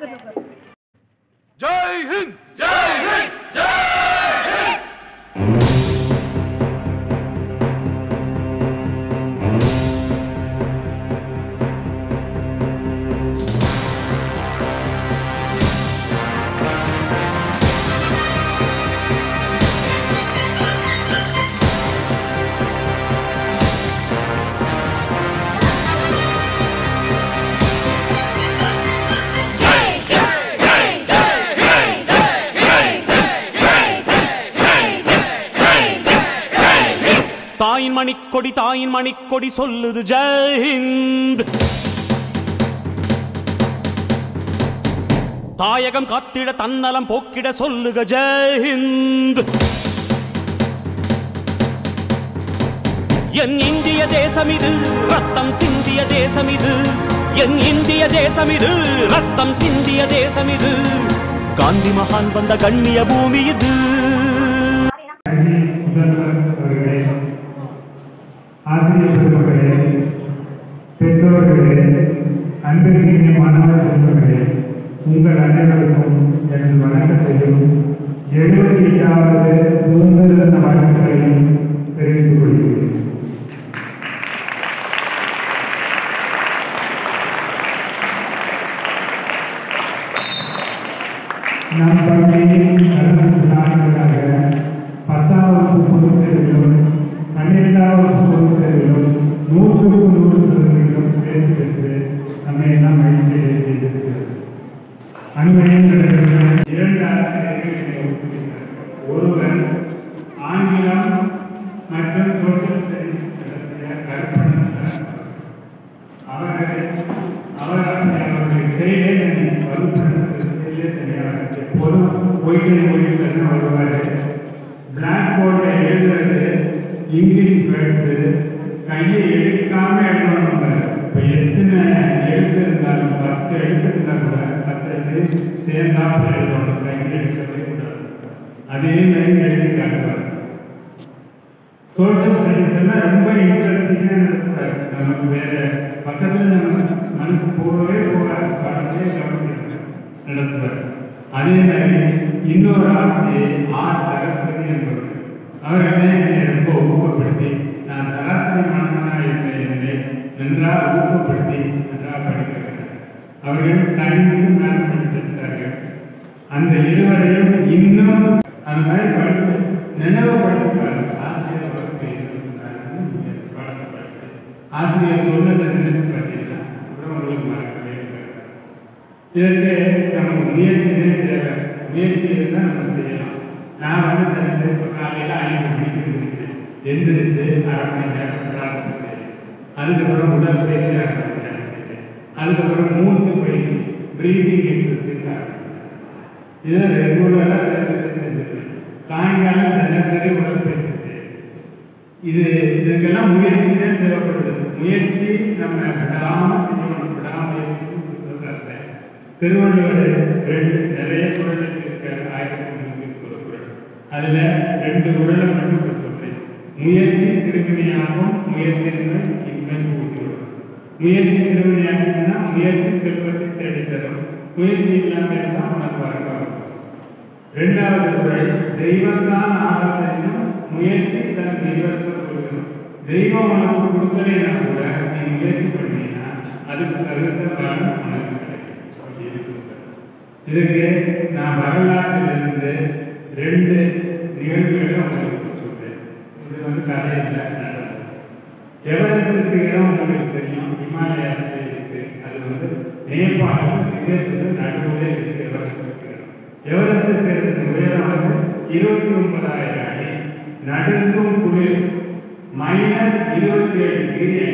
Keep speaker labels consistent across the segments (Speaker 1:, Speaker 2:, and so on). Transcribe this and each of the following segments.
Speaker 1: जय हिंद जय हिंद जय हिंद।
Speaker 2: தாயின் மணிக்கொடி சொல்லுது ஜெய் ஹிந்த். தாயகம் காத்திட தன்னலம் போக்கிட சொல்லுக ஜெய் ஹிந்த். என் இந்திய தேசம் இது ரத்தம் சிந்திய தேசம் இது. என் இந்திய தேசம் இது ரத்தம் சிந்திய தேசம் இது. காந்தி மகான் வந்த கண்ணிய பூமி இது.
Speaker 3: ஆசிரியர் பெருமக்களே, பெற்றோர்களே, அன்பிற்கினிய மாணவ செல்வங்களே, உங்கள் அனைவருக்கும் எனது வணக்கத்தையும் 78வது சுதந்திர தின வாழ்த்துக்களையும் தெரிவித்துக் கொள்கிறேன். நம் பள்ளியில் கடந்த நாட்களாக 10ஆம் வகுப்பு பொதுத் தேர்விலும் 12ஆம் பொதுத் தேர்விலும் 100% தேர்ச்சி பெற்று நம்மை எல்லாம் மகிழ்ச்சியை செய்திருக்கிறது. அண்மையில் நடந்த 2 ஆசிரியர்கள் ஒருவர் ஆங்கிலம் மற்றும் சோசியல் ஸ்டடீஸ் நடத்திய கற்பனை சார். அவருடைய ஸ்டைலே தனி, வகுப்பு ஸ்டைலே தனியாக எப்போதும் போயிட்டு தான் வருவார். பிளாக் போர்டில் எழுதுறது இங்கிலீஷ் வேர்ட்ஸு கையை எடுக்காம எழுதணும். இப்போ எத்தனை எழுத்து இருந்தாலும் 10 எழுத்து இருந்தால் கூட 10 எழுத்து சேர்ந்தாப்புல எழுதணும், கையில் எடுக்கவே கூடாது. அதே மாதிரி எழுதி காட்டுவார். சோசியல் ஸ்டடீஸ் எல்லாம் ரொம்ப இன்ட்ரெஸ்டிங்காக நடத்துவார். நமக்கு வேற பக்கத்தில் நம்ம மனசு போகவே போகாது, பாடலே கவனிக்க நடத்துவார். அதே மாதிரி இன்னொரு ஆசிரியர் ஆர் சரஸ்வதி என்பவர், அவர் என்னை ரொம்ப ஊக்கப்படுத்தி, நான் சராசரி மாணவனாக என்னை நன்றாக ஊக்கப்படுத்தி நன்றாக படிக்க வைத்தார். அவர்கள் சயின்ஸு மேத்மெட்டிக்ஸ் எடுத்தார்கள். அந்த இருவரையும் இன்னும் அந்த மாதிரி படித்து நினைவுபடுத்திப்பார். ஆசிரியர் அவருக்கு என்ன சொன்னார் பாடத்தை படித்து ஆசிரியர் சொன்னதை நினைச்சு பார்த்தீங்கன்னா அப்புறம் உங்களுக்கு மறக்கவே இல்லை. இதற்கு நம்ம முயற்சியே தேவை. முயற்சி இருந்தால் நம்ம செய்யலாம். நான் காலையில் 5 மணிக்கு முடிக்கிறேன், எந்திரிச்சு 1/2 மணி நேரம் பிரார்த்தனை செய்கிறேன். அதுக்கப்புறம் உடற்பயிற்சி 1/2 மணி நேரம் செய்கிறேன். அதுக்கப்புறம் மூச்சு பயிற்சி, ப்ரீதிங் எக்ஸசைஸ் இதை ரெகுலராக தினசரி செஞ்சுருக்கேன். சாயங்காலம் தினசரி உடற்பயிற்சி செய்கிறேன். இதுக்கெல்லாம் முயற்சி தான் தேவைப்படுது. முயற்சி நம்ம விடாமல் செய்யணும். விடாமுயற்சின்னு சொல்லுறாங்க. திருவள்ளுவர் நிறைய குறள் இருக்காரு, 1300 குறள். அதில் 2 குறளை மட்டும் சொல்றேன். முயற்சி திருவினையாகும், முயற்சியின்மை இன்மை கூட்டிவிடும். முயற்சி திருவினையாகும்னா முயற்சி செல்வத்தை தேடித்தரும், முயற்சி இல்லாமல் இருந்தால் உனக்கு வரணும். 2வது குறள், தெய்வம் தான் ஆகாதனும் முயற்சி தன் தெய்வத்தை கொடுக்கணும். தெய்வம் உனக்கு கொடுக்கலைன்னா கூட நீ முயற்சி பண்ணீங்கன்னா அதுக்கு தகுந்த பலன் உனக்கு கிடைக்கும் அப்படின்னு சொல்றாரு. இதுக்கு நான் வரலாற்றிலிருந்து 2 நிகழ்வுகளை உங்களுக்கு சொல்றேன். இது கதையில் நடந்தது. எவரெஸ்ட் இடம் உங்களுக்கு தெரியும், ஹிமாலயாஸில் இருக்கு. அது நேபாளம் திபெத்தில் நடுவில் இருக்கு. எவரெஸ்ட் சேர்ந்த உயரம் 29,000 அடி. நடுங்கும் குளிர் -27 டிகிரி.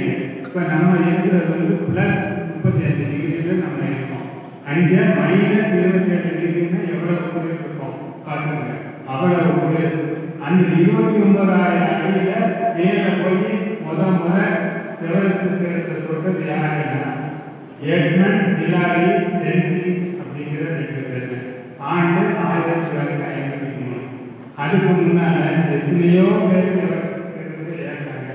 Speaker 3: இப்போ நம்ம இருக்கிறது +35 டிகிரியில் நம்ம இருக்கோம். அங்கே -27 டிகிரின்னா எவ்வளவு குளிர் இருக்கும் பார்த்துங்க. அவ்வளவு குளிர். அந்த 29,000 அடியில் மேலே போய் முறை எவரெஸ்ட் சேர்ந்த தொட்டது யாருன்னா எட்மண்ட் ஹிலாரி டென்சிங் அப்படிங்கிற 2 பேர். ஆண்டு 1953. அதுக்கு முன்னால எத்தனையோ பேர் எவரெஸ்ட் சேர்ந்து ஏறினாங்க.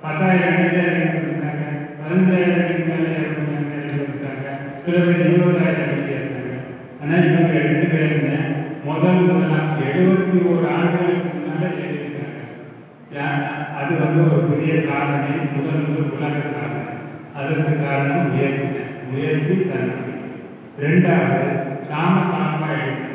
Speaker 3: 10,000 அடியில் இறங்கிட்டாங்க, 15,000 அடிக்கு மேலே இறங்கிட்டாங்க. சில பேர் 20,000 அடிக்கு ஏறினாங்க. ஆனால் இவங்க 2 பேருமே முதலாக 71 ஆண்டுகளுக்கு முன்னால் எழுதியிருக்காங்க. அது ஒரு பெரிய சாதனை, முதல் உலக சாதனை. அதற்கு காரணம் முயற்சி தன்மை. 2வது Thomas Alva Edison.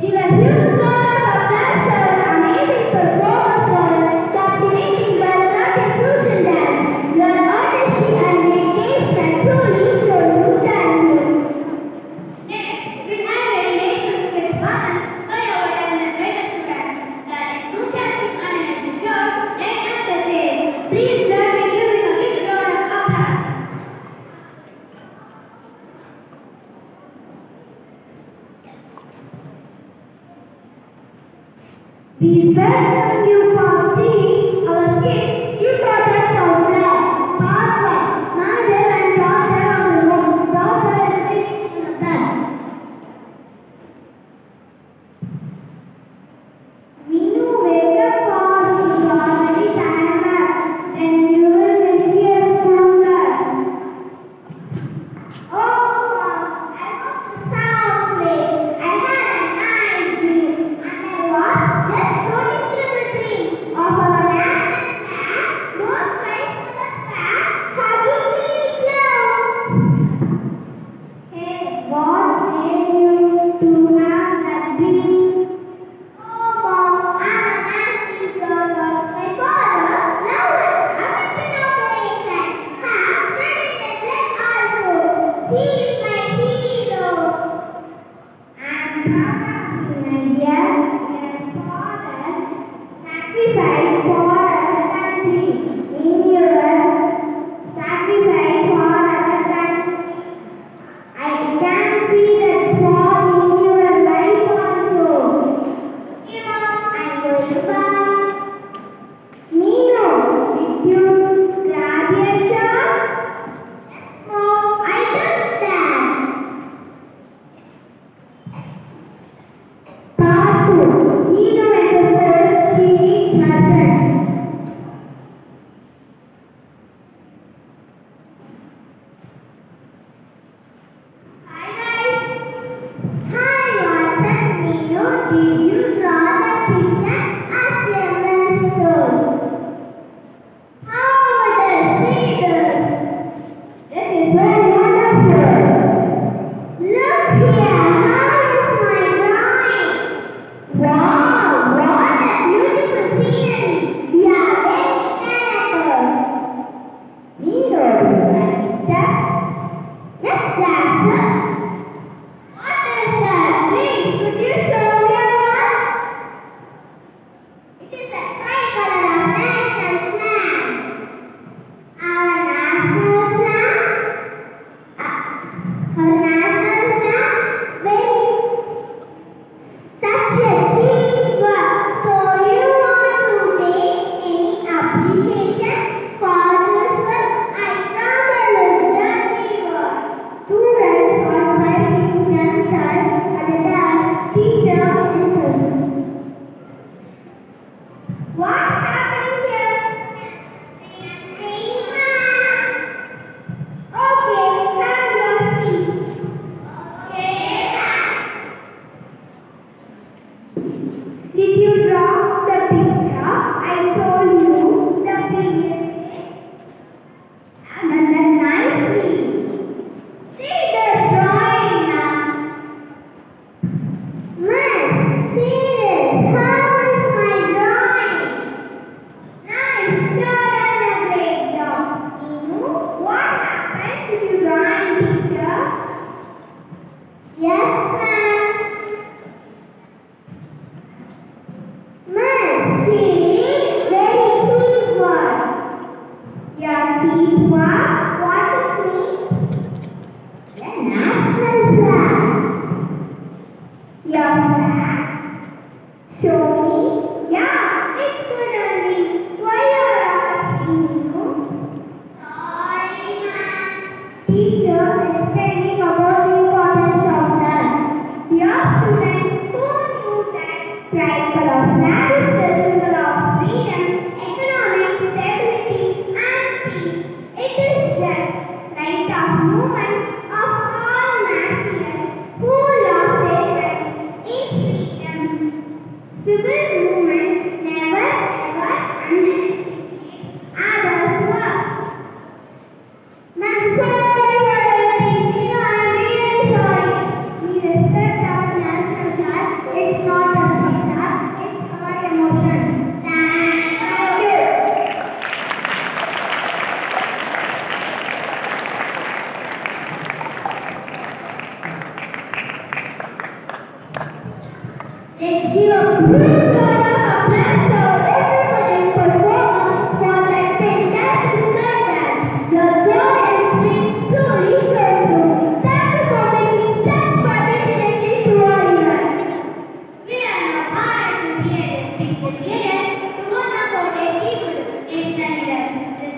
Speaker 4: Give a huge round of applause to our amazing performers for captivating Bharatanatyam fusion dance. Your artistry and dedication truly show you talent. Next, we have ready next performance by our talented writer students. The enthusiastic and energetic show next at the stage. Please join me giving a big round of applause. We welcome you for seeing our kid importance of love. Part 1. Mother and daughter on the road. Daughter is sleeping in the bed. Meenu, wake up fast. It's already time up. Then you will miss your hunger. Oh, Mom, I was the sound slave. I had a nice dream, and I was just floating through the dream of our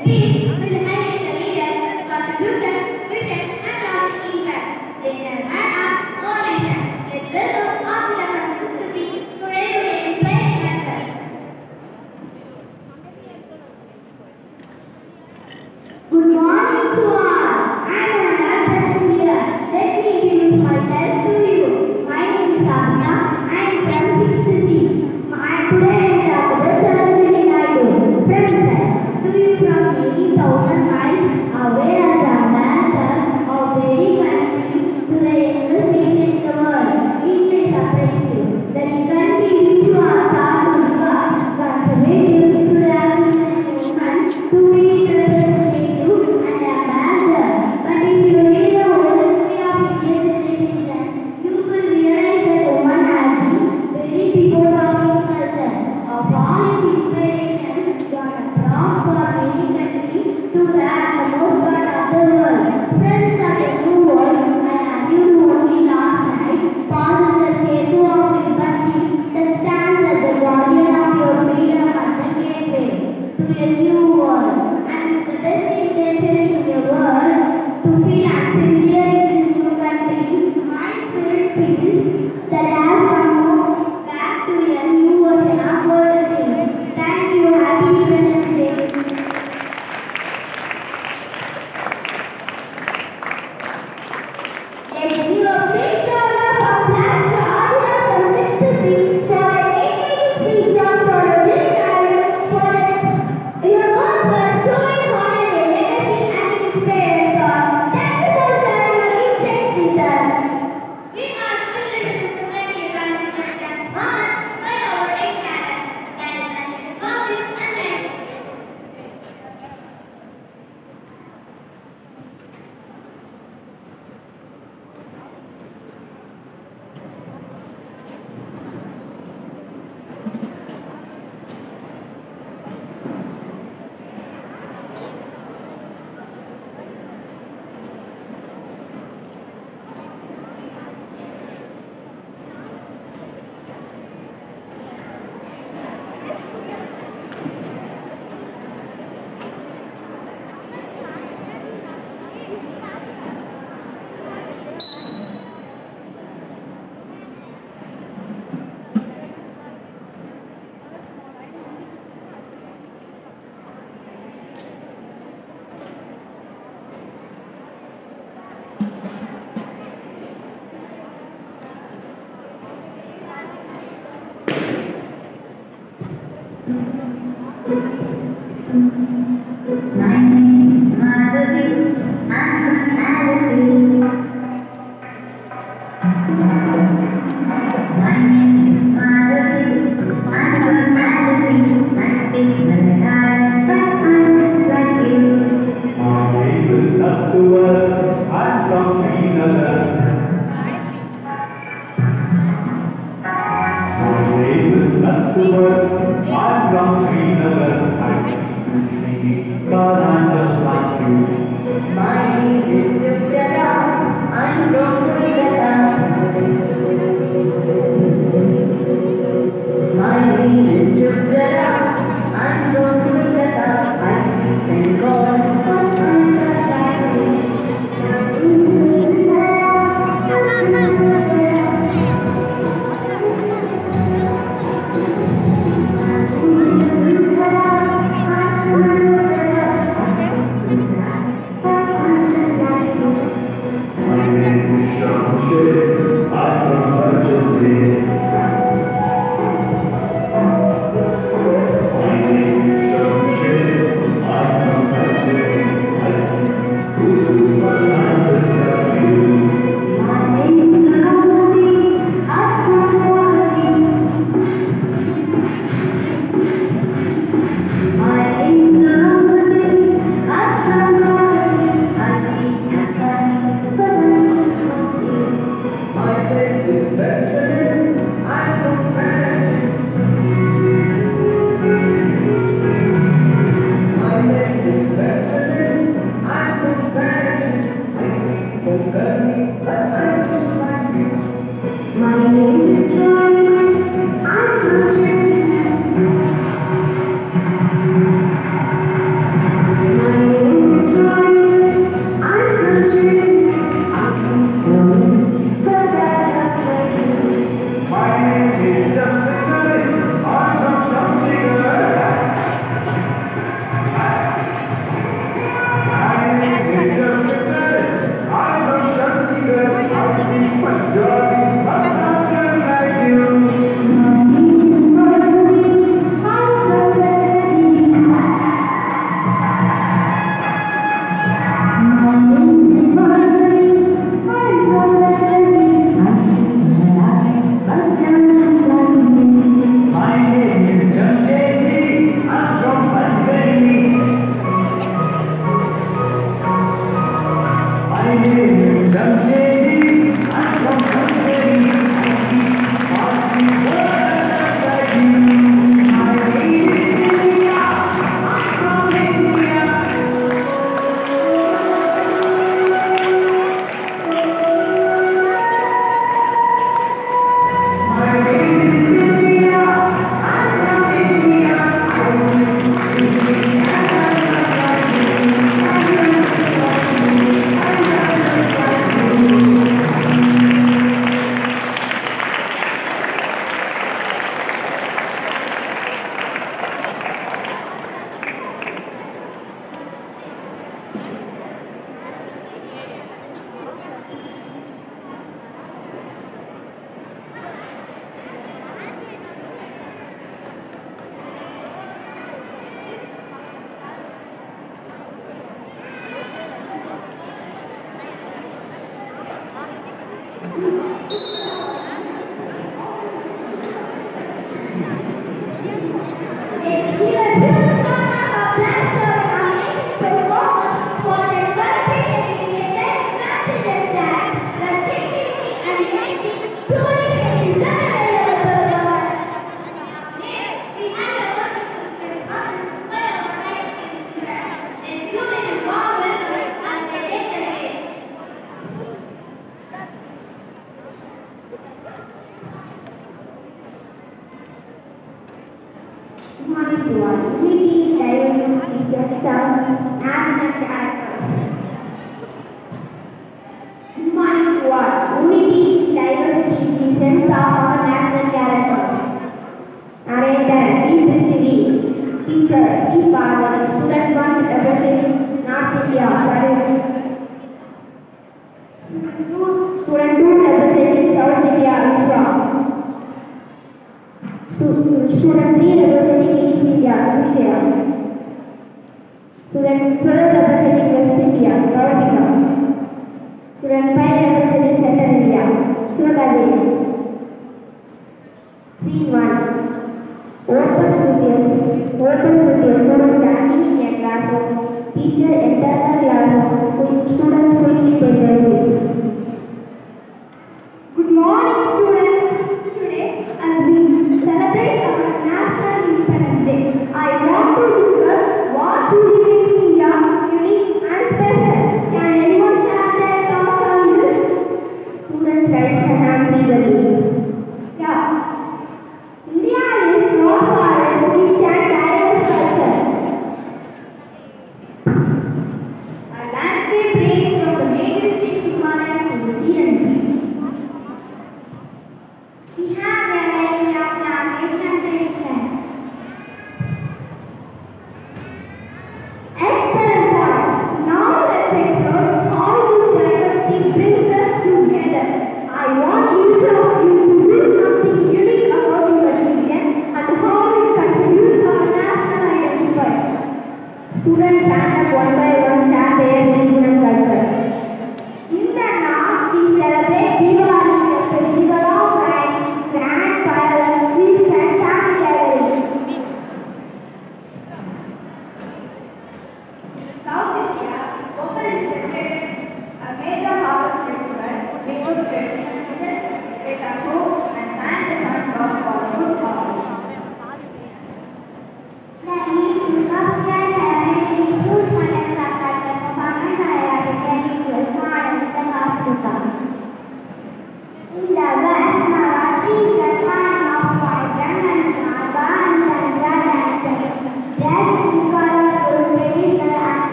Speaker 4: speech will highlight the leader's contribution, vision, and lasting impact. They can add up our nation. Let's welcome Afila Sanskruti to raise the inspiring lecture. Good morning to all. I am another person here. Let me introduce myself to you. My name is Afila. I am from 6th C. Today I am Dr. Sarojini Naidu. President, to you from many thousand miles away as the ambassador of very country to the youngest nation in the world. It may surprise you that in country which you are taught to become conservative to the actions and movement to be representative and ambassador. But if you read the whole history of Indian civilization, you will realize that woman has been very before of its culture. Of all its inspiration, got a prompt for many countries to that the most part of the world. Friends of the new world, I argued only last night, passed the statue of liberty that stands as the guardian of your freedom at the gateway to a new world. And with the best intention in the world, to feel unfamiliar in this new country, my spirit feels that I have come home back to a new version of world things. Thank you. Happy Independence Day. Let's give a big round of applause to Afila from 6th Street for an 8-minute speech on Sarojini Naidu for your work was truly honored a legacy and inspired us. Thank you for sharing your insights with us. We are privileged to present the evaluation that honoured by our 8 cadets, Gauzik and Naidu.
Speaker 5: My name is Madhavi. I'm from Alapur. My name is Madhavi. I'm from Alapur. I speak Malayalam, but I'm just like you.
Speaker 2: My name is Nattuvar. I'm from Srinagar. My name is Nattuvar. I'm from Srinagar. I speak Kashmiri, but I'm just like you.
Speaker 5: My name is Suprata.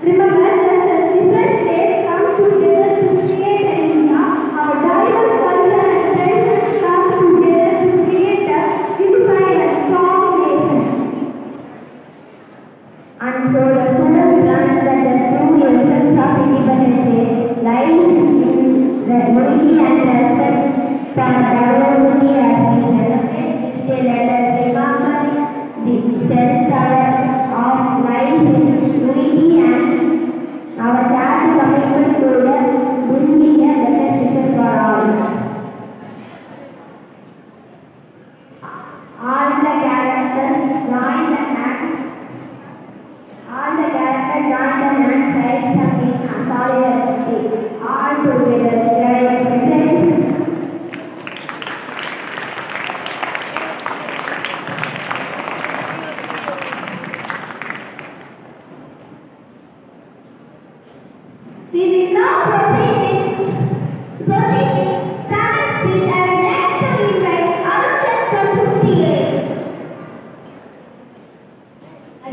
Speaker 4: Remember, We will now proceed in Tamil speech. I would like to invite Arujat from 58. I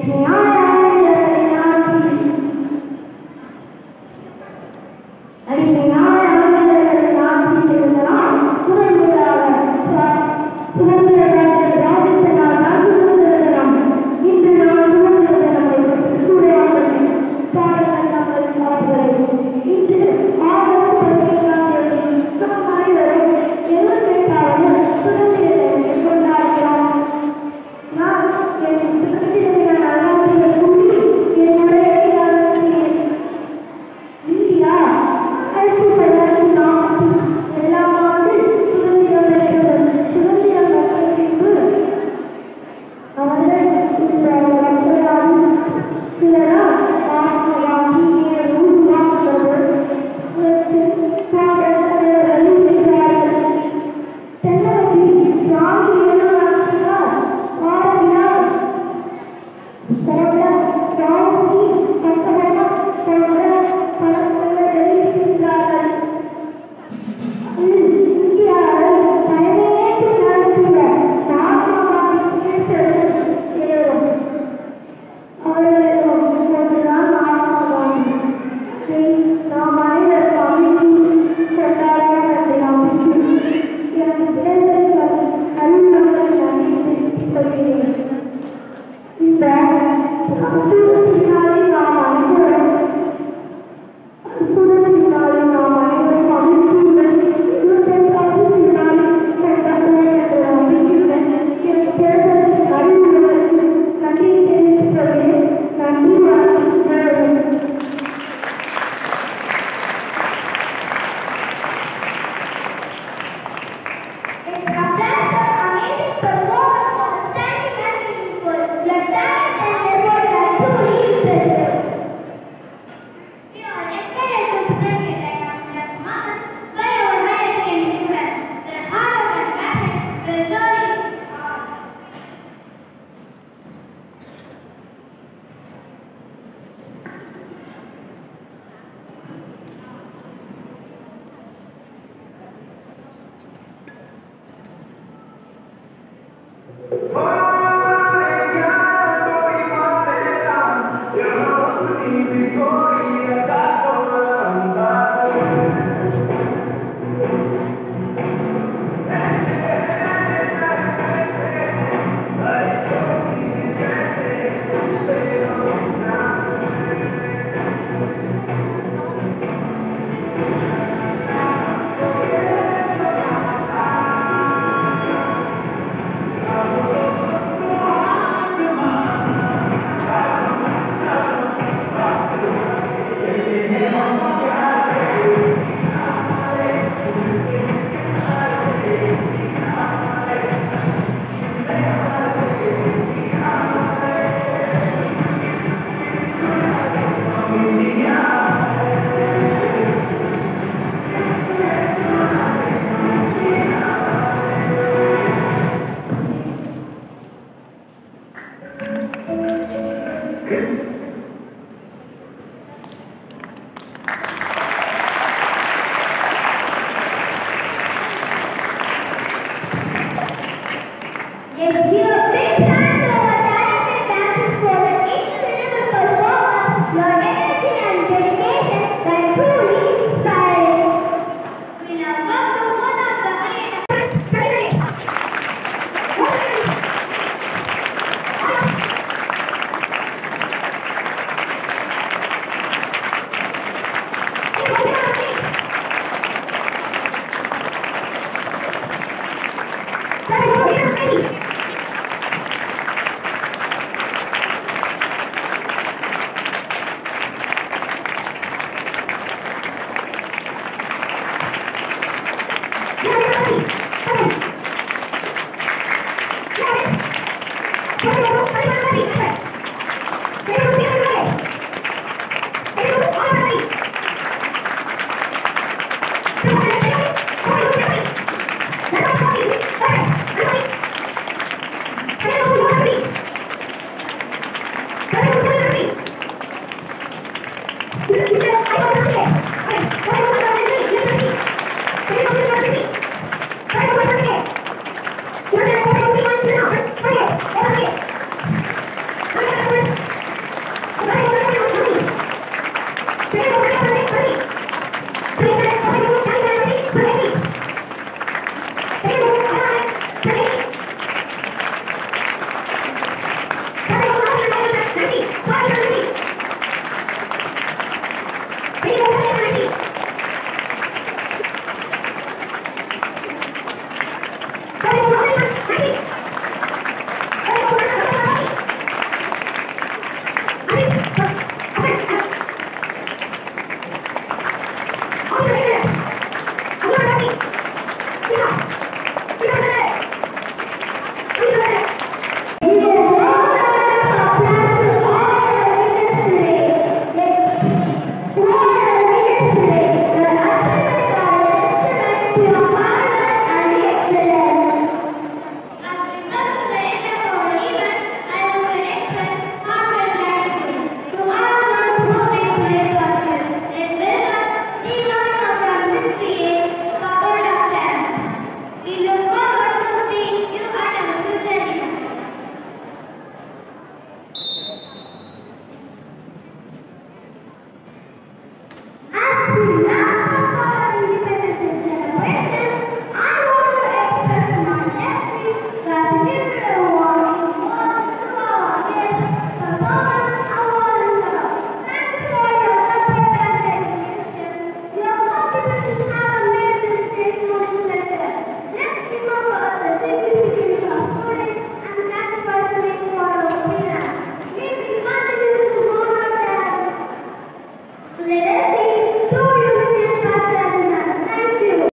Speaker 4: happy.